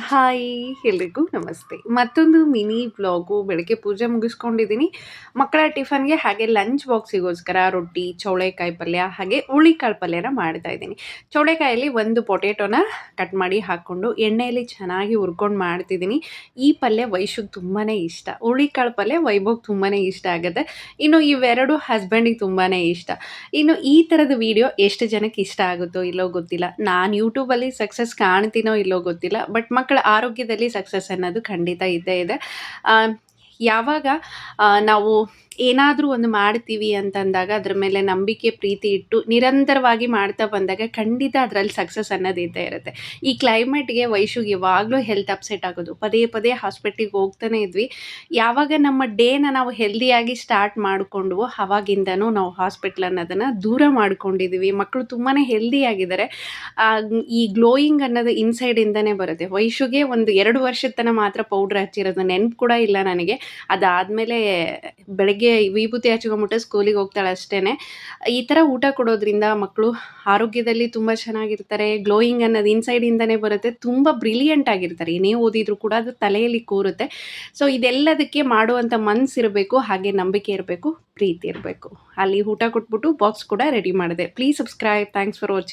Hi! ಎಲ್ರಿಗೂ ನಮಸ್ತೆ. ಮತ್ತೊಂದು ಮಿನಿ ವ್ಲಾಗು. ಬೆಳಗ್ಗೆ ಪೂಜೆ ಮುಗಿಸ್ಕೊಂಡಿದ್ದೀನಿ. ಮಕ್ಕಳ ಟಿಫನ್‌ಗೆ ಹಾಗೆ ಲಂಚ್ ಬಾಕ್ಸಿಗೋಸ್ಕರ ರೊಟ್ಟಿ, ಚೌಳೆಕಾಯಿ ಪಲ್ಯ ಹಾಗೆ ಹುರುಳಿಕಾಳು ಪಲ್ಯನ ಮಾಡ್ತಾ ಇದ್ದೀನಿ. ಚೌಳೆಕಾಯಲ್ಲಿ ಒಂದು ಪೊಟೇಟೊನ ಕಟ್ ಮಾಡಿ ಹಾಕ್ಕೊಂಡು ಎಣ್ಣೆಯಲ್ಲಿ ಚೆನ್ನಾಗಿ ಹುರ್ಕೊಂಡು ಮಾಡ್ತಿದ್ದೀನಿ. ಈ ಪಲ್ಯ ವೈಶುಗೆ ತುಂಬಾ ಇಷ್ಟ. ಹುರುಳಿಕಾಳು ಪಲ್ಯ ವೈಭವ್‌ಗೆ ತುಂಬಾ ಇಷ್ಟ ಆಗುತ್ತೆ. ಇನ್ನು ಇವೆರಡು ಹಸ್ಬೆಂಡಿಗೆ ತುಂಬಾ ಇಷ್ಟ. ಇನ್ನು ಈ ಥರದ ವಿಡಿಯೋ ಎಷ್ಟು ಜನಕ್ಕೆ ಇಷ್ಟ ಆಗುತ್ತೋ ಇಲ್ಲೋ ಗೊತ್ತಿಲ್ಲ. ನಾನು ಯೂಟ್ಯೂಬಲ್ಲಿ ಸಕ್ಸಸ್ ಕಾಣ್ತೀನೋ ಇಲ್ಲೋ ಗೊತ್ತಿಲ್ಲ. ಬಟ್ ಮಕ್ಕಳ ಆರೋಗ್ಯದಲ್ಲಿ ಸಕ್ಸಸ್ ಅನ್ನೋದು ಖಂಡಿತ ಇದ್ದೇ ಇದೆ. ಆ, ಯಾವಾಗ ನಾವು ಏನಾದರೂ ಒಂದು ಮಾಡ್ತೀವಿ ಅಂತಂದಾಗ ಅದ್ರ ಮೇಲೆ ನಂಬಿಕೆ ಪ್ರೀತಿ ಇಟ್ಟು ನಿರಂತರವಾಗಿ ಮಾಡ್ತಾ ಬಂದಾಗ ಖಂಡಿತ ಅದರಲ್ಲಿ ಸಕ್ಸಸ್ ಅನ್ನೋದು ಇದ್ದೇ ಇರುತ್ತೆ. ಈ ಕ್ಲೈಮೇಟ್ಗೆ ವೈಶುಗೆ ಯಾವಾಗಲೂ ಹೆಲ್ತ್ ಅಪ್ಸೆಟ್ ಆಗೋದು. ಪದೇ ಪದೇ ಹಾಸ್ಪಿಟ್ಲಿಗೆ ಹೋಗ್ತಾನೆ ಇದ್ವಿ. ಯಾವಾಗ ನಮ್ಮ ಡೇನ ನಾವು ಹೆಲ್ದಿಯಾಗಿ ಸ್ಟಾರ್ಟ್ ಮಾಡಿಕೊಂಡ್ವೋ ಆವಾಗಿಂದನೂ ನಾವು ಹಾಸ್ಪಿಟ್ಲ್ ಅನ್ನೋದನ್ನು ದೂರ ಮಾಡ್ಕೊಂಡಿದ್ದೀವಿ. ಮಕ್ಕಳು ತುಂಬಾ ಹೆಲ್ದಿಯಾಗಿದ್ದಾರೆ. ಈ ಗ್ಲೋಯಿಂಗ್ ಅನ್ನೋದು ಇನ್ಸೈಡಿಂದನೇ ಬರುತ್ತೆ. ವೈಶುಗೆ ಒಂದು 2 ವರ್ಷದ ತನಕ ಮಾತ್ರ ಪೌಡ್ರ್ ಹಚ್ಚಿರೋದು ನೆನಪು ಕೂಡ ಇಲ್ಲ ನನಗೆ. ಅದಾದಮೇಲೆ ಬೆಳಗ್ಗೆ ವಿಭೂತಿ ಹಚ್ಕೊಂಬಿಟ್ಟು ಸ್ಕೂಲಿಗೆ ಹೋಗ್ತಾಳೆ ಅಷ್ಟೇ. ಈ ಥರ ಊಟ ಕೊಡೋದ್ರಿಂದ ಮಕ್ಕಳು ಆರೋಗ್ಯದಲ್ಲಿ ತುಂಬ ಚೆನ್ನಾಗಿರ್ತಾರೆ. ಗ್ಲೋಯಿಂಗ್ ಅನ್ನೋದು ಇನ್ಸೈಡಿಂದನೇ ಬರುತ್ತೆ. ತುಂಬ ಬ್ರಿಲಿಯಂಟ್ ಆಗಿರ್ತಾರೆ. ಏನೇ ಓದಿದ್ರು ಕೂಡ ಅದು ತಲೆಯಲ್ಲಿ ಕೂರುತ್ತೆ. ಸೊ ಇದೆಲ್ಲದಕ್ಕೆ ಮಾಡುವಂಥ ಮನಸ್ಸಿರಬೇಕು, ಹಾಗೆ ನಂಬಿಕೆ ಇರಬೇಕು, ಪ್ರೀತಿ ಇರಬೇಕು. ಅಲ್ಲಿ ಊಟ ಕೊಟ್ಬಿಟ್ಟು ಬಾಕ್ಸ್ ಕೂಡ ರೆಡಿ ಮಾಡಿದೆ. Please subscribe. Thanks for watching.